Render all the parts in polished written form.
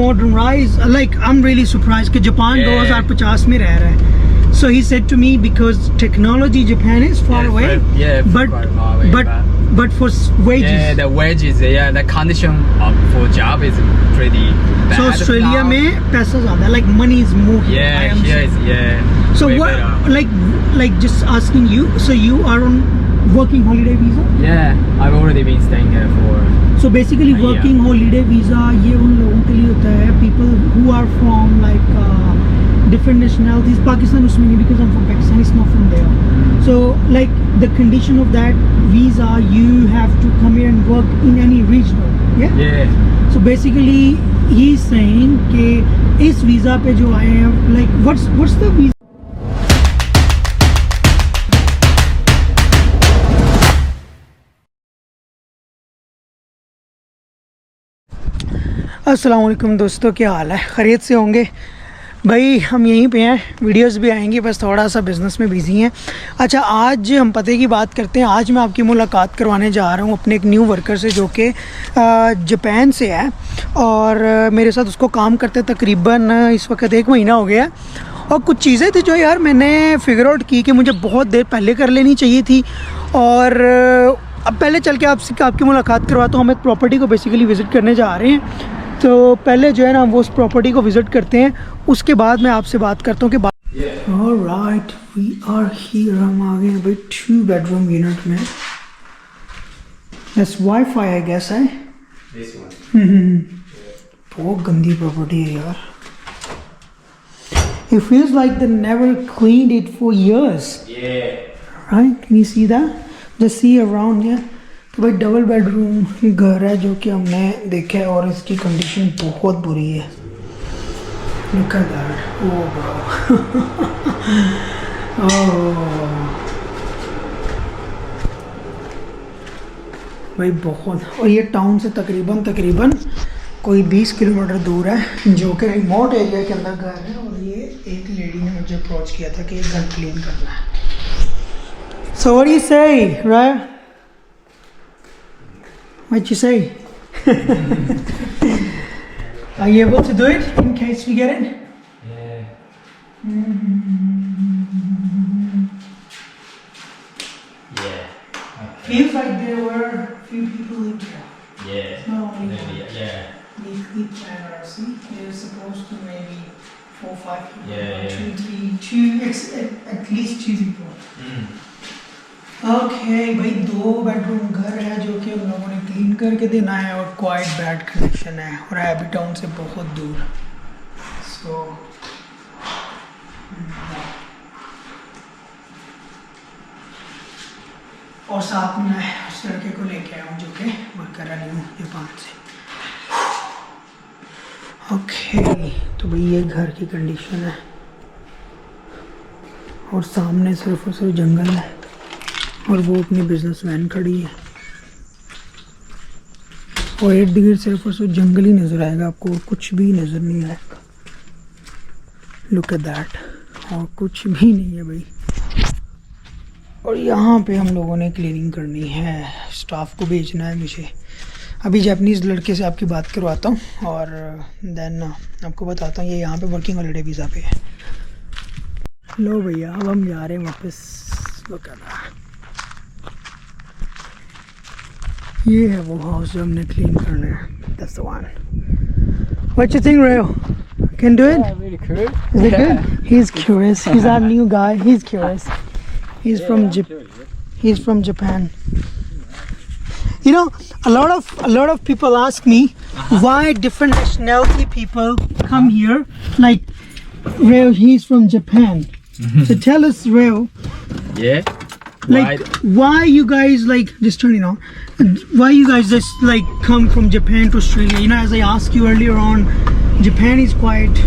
modernized. Like I'm really surprised कि Japan 2050 में रह रहा है. So he said to me because technology Japan is far away. But quite far away, but for wages. Yeah, the wages. Yeah, the condition for job is pretty bad. So Australia now. में पैसा ज़्यादा है. Like money is more. Yeah, here is So way what? better. Like just asking you. So you are on working holiday visa? Yeah, I've already been staying here for. So basically working holiday visa ये उन लोगों के लिए होता है. People who are from like different nationalities. Pakistan उसमें नहीं because I'm from Pakistan. It's not from there. So like the condition of that visa, you have to come here and work in any regional. Yeah. So basically he's saying कि इस visa पे जो आए हैं, like what's the visa? अस्सलाम वालेकुम दोस्तों, क्या हाल है? खैरियत से होंगे भाई? हम यहीं पे हैं, वीडियोस भी आएंगी, बस थोड़ा सा बिज़नेस में बिज़ी हैं. अच्छा, आज हम पते की बात करते हैं. आज मैं आपकी मुलाकात करवाने जा रहा हूँ अपने एक न्यू वर्कर से जो कि जापान से है और मेरे साथ उसको काम करते तकरीबन इस वक्त 1 महीना हो गया. और कुछ चीज़ें थी जो यार मैंने फिगर आउट की कि मुझे बहुत देर पहले कर लेनी चाहिए थी. और अब पहले चल के आपकी मुलाकात करवाता हूँ. हम एक प्रॉपर्टी को बेसिकली विज़िट करने जा रहे हैं, तो पहले जो है ना वो उस प्रॉपर्टी को विज़िट करते हैं, उसके बाद मैं आपसे बात करता हूँ कि ऑलराइट, वी आर हियर. हम आ गए हैं भाई 2 बेडरूम यूनिट में. बस वाईफाई आई गेस है. बहुत गंदी प्रॉपर्टी है यार. It feels like they never cleaned it for years. Right? Can you see that? Just see around here. तो भाई डबल बेडरूम घर है जो कि हमने देखा है और इसकी कंडीशन बहुत बुरी है. Look at that. Oh bro. Oh. भाई बहुत. और ये टाउन से तकरीबन कोई 20 किलोमीटर दूर है, जो कि रिमोट एरिया के अंदर घर है. और ये एक लेडी ने मुझे अप्रोच किया था कि घर क्लीन करना है. So what do you say, right? What you say? Are you able to do it in case we get it? Yeah. Yeah. Okay. Feels like there were a few people in here. Yeah. No, only Maybe, yeah. weekly planner. See, there's supposed to maybe 4 or 5 people. Yeah. At least 2 people. Okay भाई 2 bedroom घर है जो कि उन लोगों ने clean करके देना है और क्वाइट बैड कंडीशन है और है भी टाउन से बहुत दूर. सो और साथ में मैं उस लड़के को लेके आया हूँ जो कि वर्कर है न्यू जापान से. ओके, तो भाई ये घर की कंडीशन है और सामने सिर्फ और सिर्फ जंगल है और वो अपनी बिजनेस वैन खड़ी है और इर्द गिर्द सिर्फ और सिर्फ जंगल ही नज़र आएगा आपको, कुछ भी नज़र नहीं आएगा. Look at that. और कुछ भी नहीं है भाई. और यहाँ पे हम लोगों ने क्लीनिंग करनी है, स्टाफ को भेजना है मुझे. अभी जापानीज़ लड़के से आपकी बात करवाता हूँ और देन आपको बताता हूँ. ये यहाँ पे वर्किंग हॉलीडे वीज़ा पे है. लो भैया, अब हम जा रहे हैं वापस. Look at that. ये है वो हाउस जो हमने क्लीन करना है. That's the one. What you think, Rayo? Can do it? Yeah, really cool. Is it good? He's curious. He's our new guy. He's curious. He's from Japan. You know, a lot of people ask me why different nationality people come here. Like Rayo, he's from Japan. So tell us, Rayo. Yeah. Like why you guys like just turning on? Why you guys just like come from Japan to Australia? You know, as I asked you earlier on, Japan is quite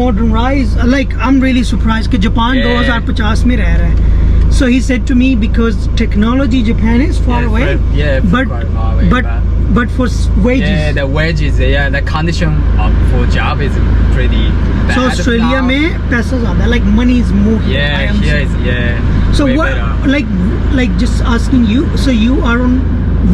modernized. Like I'm really surprised कि Japan 2050 में रह रहा है. So he said to me because technology Japan is far away. Quite far away. But for wages. Yeah, the wages. Yeah, the condition for job is pretty bad. So Australia now. में पैसा ज़्यादा है. Like money is more. Yeah, here is So way what? better. Like just asking you. So you are on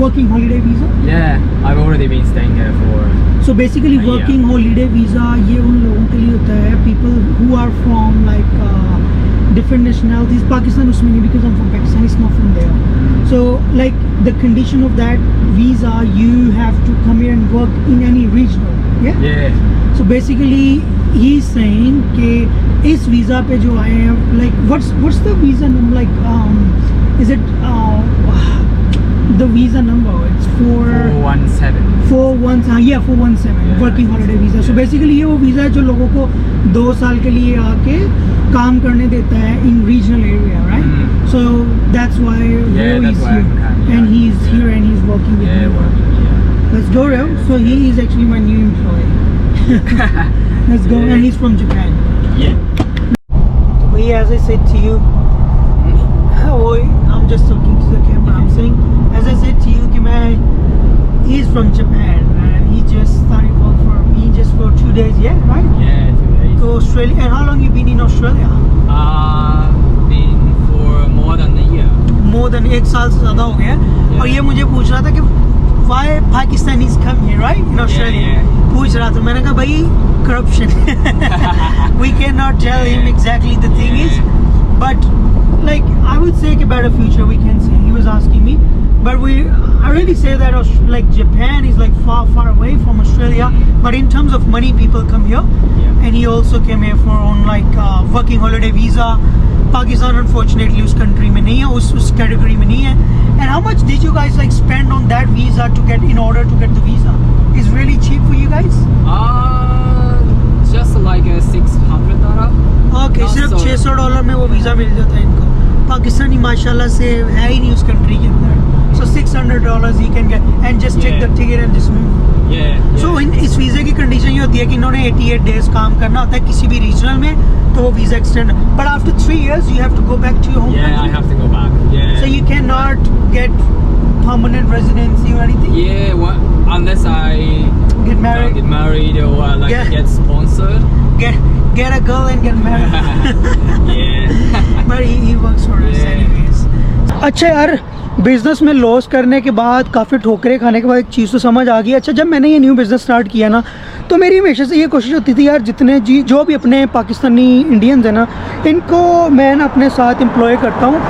working holiday visa? Yeah, I've already been staying here for. So basically Yeah. working holiday visa ये उन लोगों के लिए होता है, people who are from like different nationalities. Pakistan उसमें नहीं, because I'm from Pakistan, it's not from there. So like the condition of that visa, you have to come here and work in any regional. Yeah. Yeah. So basically he's saying कि इस visa पे जो आए हैं, like what's the visa number, like is it the visa number? It's 417. 417, yeah, 417 Yeah. Working holiday visa. So basically ये वो visa है जो लोगों को 2 साल के लिए आके काम करने देता है in regional area, right? So that's why Yeah, that's he's why I'm here kind, and yeah. he's here and he's working with Yeah, me. working, yeah. Let's go, Rio. So he is actually my new employee. Let's go. Yeah. And he's from Japan. Yeah. So भाई, as I said to you, I'm just talking to the camera. I'm saying, as I said to you, कि मैं he's from Japan and he just started work for me just for 2 days, yeah, right? Yeah, 2 days. To Australia. And how long you been in Australia? Been for more than a year. More than 1 साल से ज़्यादा हो गया. और ये मुझे पूछ रहा था कि why Pakistanis come here, right? In Australia. Yeah. पूछ रहा था. मैंने कहा भाई corruption. We cannot tell him exactly the thing is, but like I would say a better future we can say. He was asking me, but I really say that like Japan is like far away from Australia, but in terms of money people come here. Yeah. And he also came here for on like working holiday visa. Pakistan unfortunately उस country में नहीं है, उस category में नहीं है. And how much did you guys like spend on that visa to get, in order to get the visa? Is really cheap for you guys? Just like $600. Okay, सिर्फ so- $600 में वो वीज़ा मिल जाता है इनको. पाकिस्तानी माशाल्लाह से है ही नहीं उस कंट्री के अंदर. So $600 he can get and just take Yeah. the ticket and just move. Yeah. So इस वीज़े की कंडीशन ये होती है कि इन्होंने 88 डेज काम करना होता है किसी भी रीजनल में, तो वो visa extend. But after 3 years you have to go back to your home Yeah, I country. have to go back. Yeah. So you cannot get permanent residency or anything. Yeah, well, unless I Get married. get married or like Yeah. get sponsored. Get a girl and get married. Yeah. But he works for us Yeah. anyways. अच्छा यार, business में loss करने के बाद, काफ़ी ठोकरें खाने के बाद एक चीज़ तो समझ आ गई. अच्छा, जब मैंने ये न्यू बिज़नेस स्टार्ट किया ना, तो मेरी हमेशा से ये कोशिश होती थी यार, जितने जो भी अपने पाकिस्तानी इंडियंस हैं ना, इनको मैं ना अपने साथ एम्प्लॉय करता हूँ.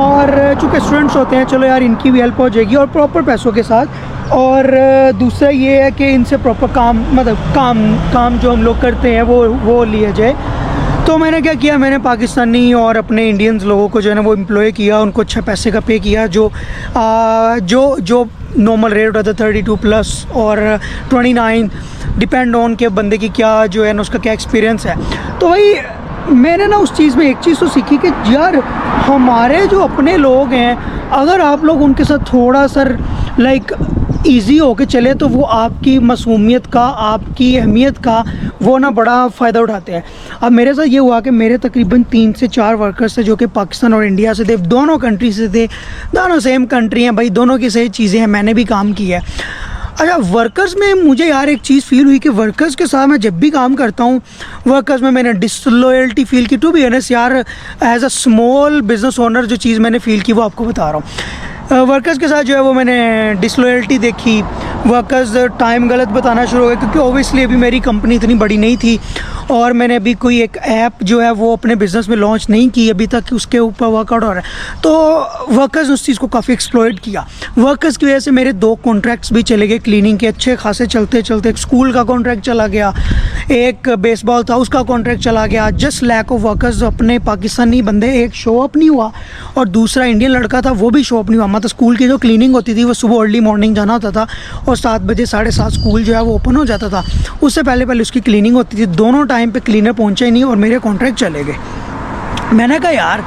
और चूँकि स्टूडेंट्स होते हैं, चलो यार इनकी भी हेल्प हो जाएगी और प्रॉपर पैसों के साथ. और दूसरा ये है कि इनसे प्रॉपर काम, मतलब काम जो हम लोग करते हैं वो लिया जाए. तो मैंने क्या किया, मैंने पाकिस्तानी और अपने इंडियंस लोगों को जो है ना वो एम्प्लॉय किया, उनको अच्छा पैसे का पे किया. जो नॉर्मल रेट होता है 32 प्लस और 29, डिपेंड ऑन के बंदे की क्या जो है ना उसका क्या एक्सपीरियंस है. तो भाई मैंने ना उस चीज़ में एक चीज़ तो सीखी कि यार हमारे जो अपने लोग हैं, अगर आप लोग उनके साथ थोड़ा सा लाइक ईजी होके चले तो वो आपकी मासूमियत का, आपकी अहमियत का वो ना बड़ा फ़ायदा उठाते हैं. अब मेरे साथ ये हुआ कि मेरे तकरीबन 3 से 4 वर्कर्स थे जो कि पाकिस्तान और इंडिया से थे, दोनों कंट्री से थे. दोनों सेम कंट्री हैं भाई, दोनों की सही चीज़ें हैं, मैंने भी काम किया है. अच्छा, वर्कर्स में मुझे यार एक चीज़ फील हुई कि वर्कर्स के साथ मैं जब भी काम करता हूँ, वर्कर्स में मैंने डिसलॉयल्टी फील की. टू बी ऑनेस्ट यार, as a small business owner जो चीज़ मैंने फील की वो आपको बता रहा हूँ. वर्कर्स के साथ जो है वो मैंने डिसलॉयल्टी देखी. वर्कर्स टाइम गलत बताना शुरू हो गए, क्योंकि ओबियसली अभी मेरी कंपनी इतनी बड़ी नहीं थी और मैंने अभी कोई एक ऐप जो है वो अपने बिज़नेस में लॉन्च नहीं की अभी तक, उसके ऊपर वर्कआउट हो रहा है. तो वर्कर्स उस चीज़ को काफ़ी एक्सप्लॉइट किया. वर्कर्स की वजह से मेरे 2 कॉन्ट्रैक्ट्स भी चले गए क्लीनिंग के, अच्छे खासे चलते चलते. एक स्कूल का कॉन्ट्रैक्ट चला गया, एक बेसबॉल था उसका कॉन्ट्रैक्ट चला गया. Just lack of workers. अपने पाकिस्तानी बंदे, एक शो अप नहीं हुआ और दूसरा इंडियन लड़का था वो भी शो अप नहीं हुआ. मतलब स्कूल की जो क्लीनिंग होती थी वो सुबह अर्ली मॉर्निंग जाना होता था और 7 बजे 7:30 स्कूल जो है वो ओपन हो जाता था. उससे पहले उसकी क्लीनिंग होती थी. दोनों टाइम पे क्लीनर पहुंचे ही नहीं और मेरे कॉन्ट्रैक्ट चले गए. मैंने कहा यार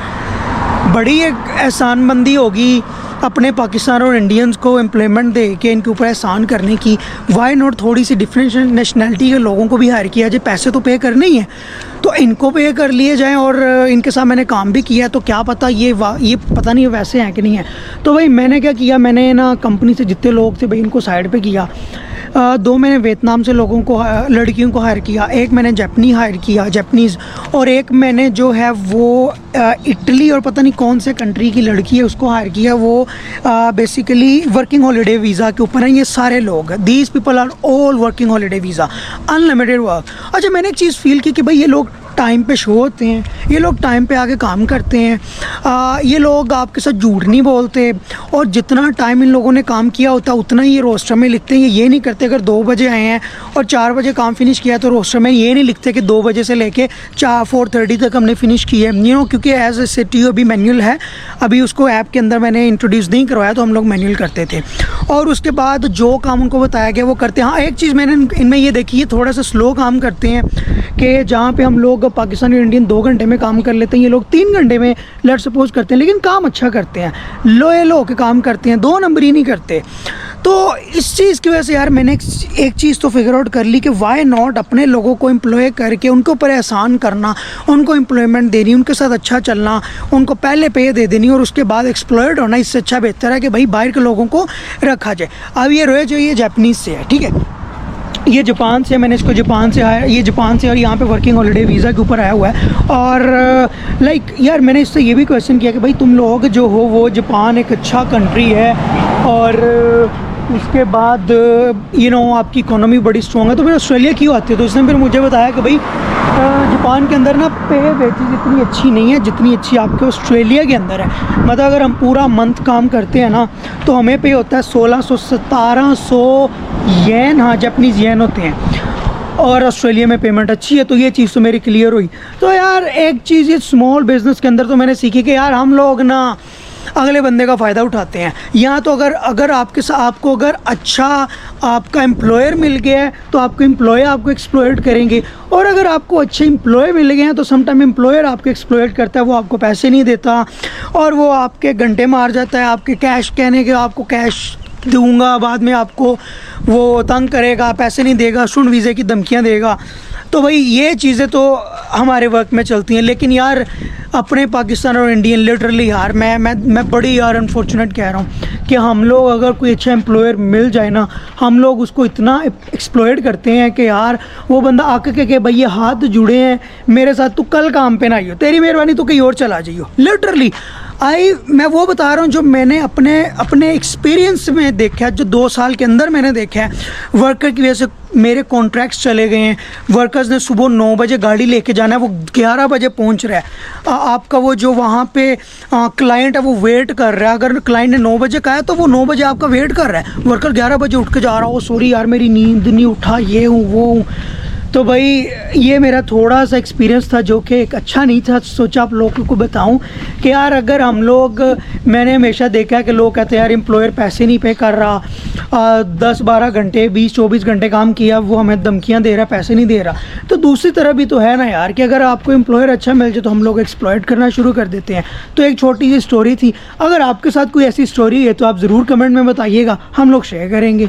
बड़ी एक एहसानमंदी होगी अपने पाकिस्तान और इंडियंस को एम्प्लॉयमेंट दे के इनके ऊपर एहसान करने की. वाई नॉट थोड़ी सी डिफरेंट नेशनैलिटी के लोगों को भी हायर किया जाए. पैसे तो पे करने ही हैं तो इनको पे कर लिए जाएं. और इनके साथ मैंने काम भी किया है, तो क्या पता ये पता नहीं वैसे हैं कि नहीं है. तो भाई मैंने क्या किया, मैंने ना कंपनी से जितने लोग थे भाई इनको साइड पे किया. 2 मैंने वियतनाम से लोगों को लड़कियों को हायर किया, एक मैंने जापानीज़ और एक मैंने जो है वो इटली और पता नहीं कौन से कंट्री की लड़की है उसको हायर किया। वो बेसिकली वर्किंग हॉलीडे वीज़ा के ऊपर हैं ये सारे लोग। These people are all working holiday visa, unlimited work. अच्छा, मैंने एक चीज़ फील की कि भाई ये लोग टाइम पे शो होते हैं, ये लोग टाइम पे आके काम करते हैं, ये लोग आपके साथ झूठ नहीं बोलते और जितना टाइम इन लोगों ने काम किया होता है उतना ही ये रोस्टर में लिखते हैं। ये नहीं करते अगर 2 बजे आए हैं और 4 बजे काम फिनिश किया तो रोस्टर में ये नहीं लिखते कि 2 बजे से लेके 4:30 तक हमने फिनिश किया है। क्योंकि एज ए सिटी अभी मैनुअल है, अभी उसको ऐप के अंदर मैंने इंट्रोड्यूस नहीं करवाया तो हम लोग मैनुअल करते थे और उसके बाद जो काम उनको बताया गया वो करते हैं। हाँ, एक चीज़ मैंने इनमें ये देखी है, थोड़ा सा स्लो काम करते हैं कि जहाँ पे हम लोग पाकिस्तानी और इंडियन 2 घंटे में काम कर लेते हैं, ये लोग 3 घंटे में लेट सपोज करते हैं, लेकिन काम अच्छा करते हैं, लोयल होकर काम करते हैं, 2 नंबर ही नहीं करते। तो इस चीज़ की वजह से यार मैंने एक चीज़ तो फिगर आउट कर ली कि वाई नॉट अपने लोगों को एम्प्लॉय करके उनके ऊपर एहसान करना, उनको एम्प्लॉयमेंट देनी, उनके साथ अच्छा चलना, उनको पहले पे दे देनी और उसके बाद एक्सप्लॉयड होना। इससे अच्छा बेहतर है कि भाई बाहर के लोगों को रखा जाए। अब ये रोए जो ये जापानीज़ से है, ठीक है, ये जापान से, मैंने इसको जापान से आया, ये जापान से और यहाँ पे वर्किंग हॉलीडे वीज़ा के ऊपर आया हुआ है। और लाइक यार मैंने इससे ये भी क्वेश्चन किया कि भाई तुम लोग जो हो वो जापान एक अच्छा कंट्री है और उसके बाद आपकी इकोनॉमी बड़ी स्ट्रॉन्ग है, तो फिर ऑस्ट्रेलिया क्यों आते हो? तो उसने फिर मुझे बताया कि भाई जापान के अंदर ना पे वेजेस इतनी अच्छी नहीं है जितनी अच्छी आपके ऑस्ट्रेलिया के अंदर है। मतलब अगर हम पूरा मंथ काम करते हैं ना तो हमें पे होता है 1600-1700 येन, हाँ जापानीज़ येन होते हैं, और ऑस्ट्रेलिया में पेमेंट अच्छी है। तो ये चीज़ तो मेरी क्लियर हुई। तो यार एक चीज़ ये स्मॉल बिज़नेस के अंदर तो मैंने सीखी कि यार हम लोग ना अगले बंदे का फ़ायदा उठाते हैं। यहाँ तो अगर आपको अगर अच्छा आपका एम्प्लॉयर मिल गया है तो आपको एम्प्लॉय आपको एक्सप्लॉयट करेंगे, और अगर आपको अच्छे एम्प्लॉय मिल गए हैं तो समटाइम एम्प्लॉयर आपको एक्सप्लॉयट करता है, वो आपको पैसे नहीं देता और वो आपके घंटे मार जाता है, आपके कैश कहने के आपको कैश दूंगा, बाद में आपको वो तंग करेगा, पैसे नहीं देगा, स्टूडेंट वीज़े की धमकियाँ देगा। तो भाई ये चीज़ें तो हमारे वर्क में चलती हैं। लेकिन यार अपने पाकिस्तान और इंडियन लिटरली यार मैं बड़ी यार अनफॉर्चुनेट कह रहा हूँ कि हम लोग अगर कोई अच्छा एम्प्लॉयर मिल जाए ना, हम लोग उसको इतना एक्सप्लॉयट करते हैं कि यार वो बंदा आके के भाई ये हाथ जुड़े हैं मेरे साथ, तू कल काम पे ना आइयो, तेरी मेहरबानी तो कहीं और चला जाइयो। लिटरली मैं वो बता रहा हूँ जो मैंने अपने एक्सपीरियंस में देखा है, जो 2 साल के अंदर मैंने देखा है। वर्कर की वजह से मेरे कॉन्ट्रैक्ट्स चले गए हैं। वर्कर्स ने सुबह 9 बजे गाड़ी लेके जाना है, वो 11 बजे पहुँच रहा है। आपका वो जो वहाँ पे क्लाइंट है वो वेट कर रहा है। अगर क्लाइंट ने 9 बजे कहा है तो वो 9 बजे आपका वेट कर रहा है। वर्कर 11 बजे उठ के जा रहा हो, सॉरी यार मेरी नींद नहीं उठा, ये हूँ वो हूँ। तो भाई ये मेरा थोड़ा सा एक्सपीरियंस था जो कि एक अच्छा नहीं था। सोचा आप लोगों को बताऊं कि यार अगर हम लोग, मैंने हमेशा देखा है कि लोग कहते हैं यार एम्प्लॉयर पैसे नहीं पे कर रहा, 10-12 घंटे 20-24 घंटे काम किया वो हमें धमकियां दे रहा, पैसे नहीं दे रहा। तो दूसरी तरफ भी तो है ना यार कि अगर आपको एम्प्लॉयर अच्छा मिल जाए तो हम लोग एक्सप्लॉयट करना शुरू कर देते हैं। तो एक छोटी सी स्टोरी थी। अगर आपके साथ कोई ऐसी स्टोरी है तो आप ज़रूर कमेंट में बताइएगा, हम लोग शेयर करेंगे।